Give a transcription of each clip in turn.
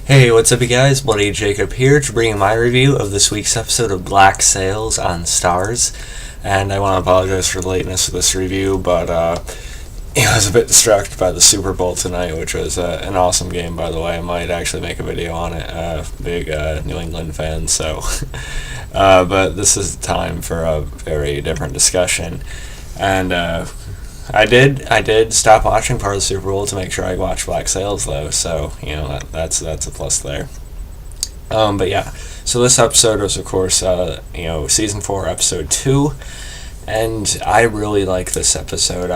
Hey, what's up, you guys? Bloody Jacob here to bring you my review of this week's episode of Black Sails on Starz. And I want to apologize for the lateness of this review, but I was a bit distracted by the Super Bowl tonight, which was an awesome game, by the way. I might actually make a video on it. Big New England fan, so. But this is time for a very different discussion. And I did stop watching part of the Super Bowl to make sure I watched Black Sails, though, so that's a plus there. But yeah, so this episode was, of course, season 4, episode 2, and I really like this episode.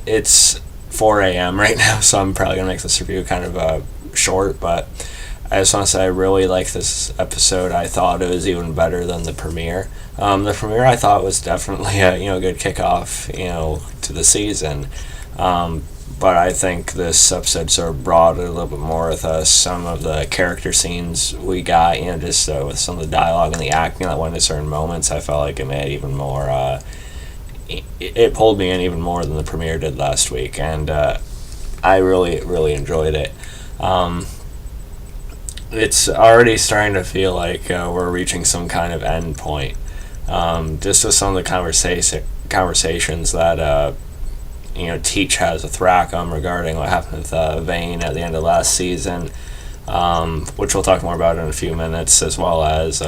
It's 4 a.m. right now, so I'm probably gonna make this review kind of short, but I just want to say I really like this episode. I thought it was even better than the premiere. The premiere I thought was definitely a good kickoff to the season, but I think this episode sort of brought it a little bit more with some of the character scenes we got. Just with some of the dialogue and the acting that went at certain moments. I felt like it made even more. It pulled me in even more than the premiere did last week, and I really enjoyed it. It's already starting to feel like we're reaching some kind of end point. Just with some of the conversations that Teach has with Rackham regarding what happened with Vane at the end of last season, which we'll talk more about in a few minutes, as well as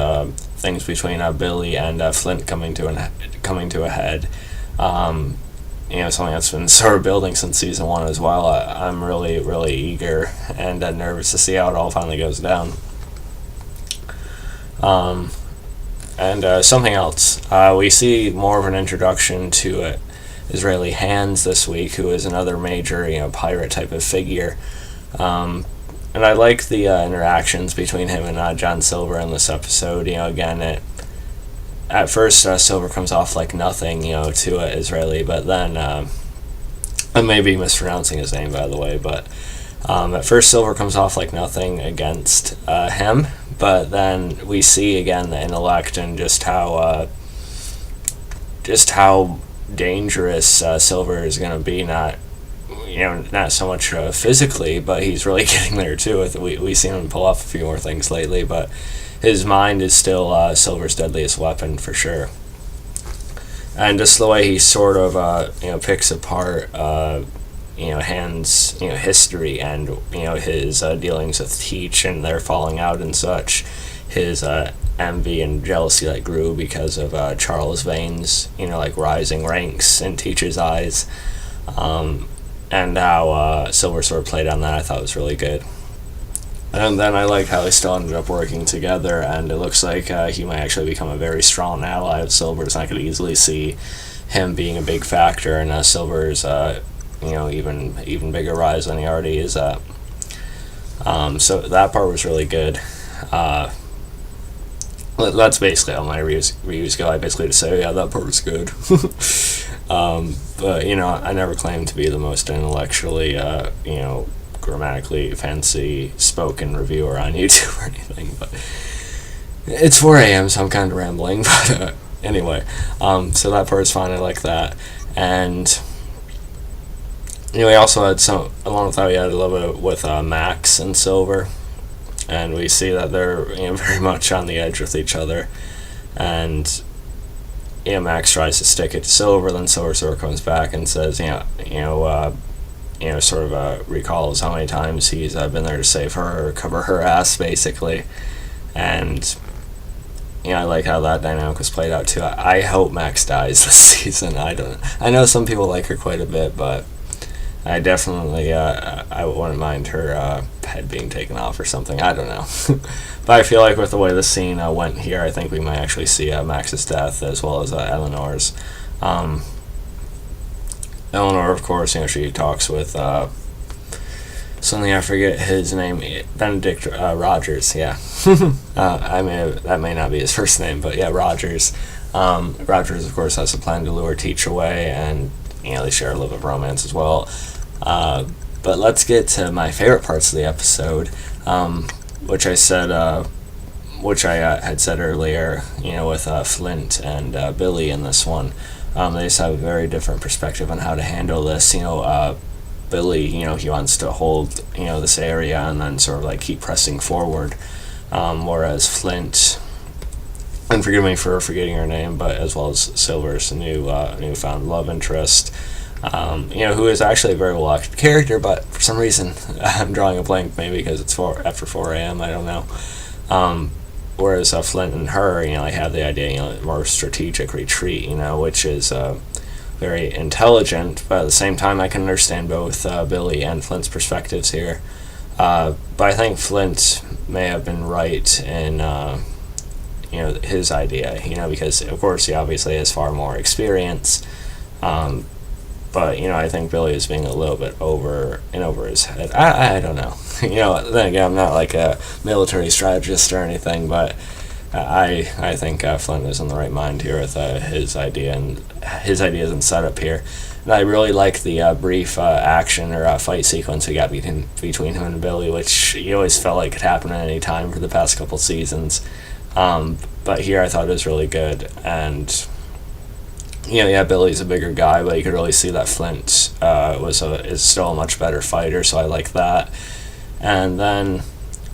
things between Billy and Flint coming to a head. Something that's been sort of building since season 1 as well. I'm really eager and nervous to see how it all finally goes down. And something else, we see more of an introduction to Israeli Hands this week, who is another major pirate type of figure. And I like the interactions between him and John Silver in this episode. Again, at first, Silver comes off like nothing, to Israeli, but then, I may be mispronouncing his name, by the way, but at first Silver comes off like nothing against him, but then we see again the intellect and just how dangerous Silver is going to be, not so much physically, but he's really getting there too. We've seen him pull off a few more things lately, but his mind is still Silver's deadliest weapon for sure. And just the way he sort of picks apart Hand's history and his dealings with Teach and their falling out and such, his envy and jealousy that grew because of Charles Vane's rising ranks in Teach's eyes, and how Silver sort of played on that, I thought was really good. And then I like how they still ended up working together, and it looks like he might actually become a very strong ally of Silver's. I could easily see him being a big factor in Silver's, even bigger rise than he already is at. So that part was really good. That's basically how my reviews go. I basically just say, yeah, that part was good. But I never claimed to be the most intellectually, grammatically fancy spoken reviewer on YouTube or anything, but it's 4 a.m. so I'm kind of rambling, but anyway, so that part's fine. I like that. And we also had along with that, we had a little bit with Max and Silver, and we see that they're very much on the edge with each other, and Max tries to stick it to Silver, then Silver sort of comes back and says recalls how many times he's been there to save her or cover her ass, basically. And I like how that dynamic was played out too. I hope Max dies this season. I know some people like her quite a bit, but I definitely I wouldn't mind her head being taken off or something. I don't know. But I feel like with the way the scene went here, I think we might actually see Max's death as well as Eleanor's. Eleanor, of course, she talks with something, I forget his name, Benedict Rogers. Yeah, that may not be his first name, but yeah, Rogers. Rogers, of course, has a plan to lure Teach away, and they share a little bit of romance as well. But let's get to my favorite parts of the episode, which I had said earlier. With Flint and Billy in this one. They just have a very different perspective on how to handle this. Billy, he wants to hold, this area and then sort of like keep pressing forward. Whereas Flint, and forgive me for forgetting her name, but as well as Silver's newfound love interest, who is actually a very well acted character, but for some reason I'm drawing a blank, maybe because it's after 4 a.m., I don't know. Whereas Flint and her, they have the idea, more strategic retreat, which is very intelligent, but at the same time I can understand both Billy and Flint's perspectives here. But I think Flint may have been right in his idea, because of course he obviously has far more experience, but I think Billy is being a little bit over his head. I don't know. Then again, I'm not like a military strategist or anything, but I think Flint is in the right mind here with his idea and his ideas and setup here. And I really like the brief action or fight sequence we got between him and Billy, which you always felt like could happen at any time for the past couple seasons. But here I thought it was really good. And Billy's a bigger guy, but you could really see that Flint is still a much better fighter, so I like that. And then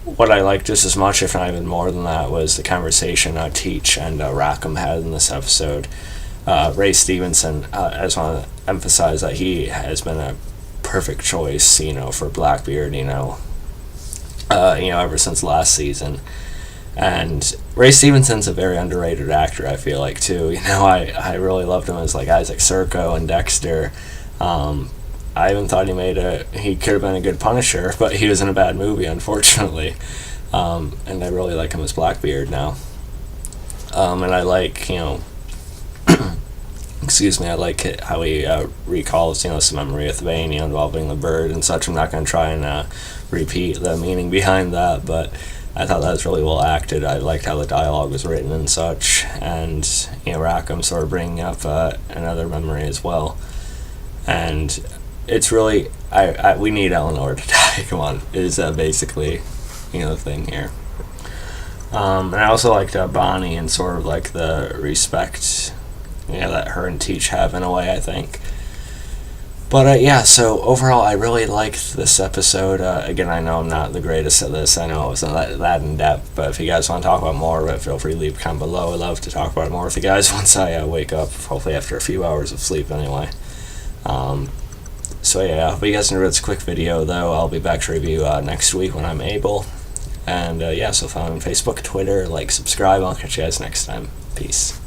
what I liked just as much, if not even more than that, was the conversation Teach and Rackham had in this episode. Ray Stevenson, I just want to emphasize that he has been a perfect choice, for Blackbeard, ever since last season. And Ray Stevenson's a very underrated actor, I feel like, too. I really loved him as like Isaac Serco and Dexter. I even thought he could have been a good Punisher, but he was in a bad movie, unfortunately. And I really like him as Blackbeard now. And I like, excuse me, I like how he recalls, some memory with Vane, involving the bird and such. I'm not going to try and repeat the meaning behind that, but I thought that was really well acted. I liked how the dialogue was written and such. And, Rackham sort of bringing up another memory as well. And it's really, we need Eleanor to die, come on, is basically, the thing here. And I also liked Bonnie and sort of like the respect, that her and Teach have in a way, I think. But so overall I really liked this episode. Again, I know I'm not the greatest at this. I know it wasn't that in depth, but if you guys want to talk about more of it, feel free to leave a comment below. I'd love to talk about it more with you guys once I wake up, hopefully after a few hours of sleep anyway. So I hope you guys enjoyed this quick video, though. I'll be back to review next week when I'm able. And so follow me on Facebook, Twitter, subscribe. I'll catch you guys next time. Peace.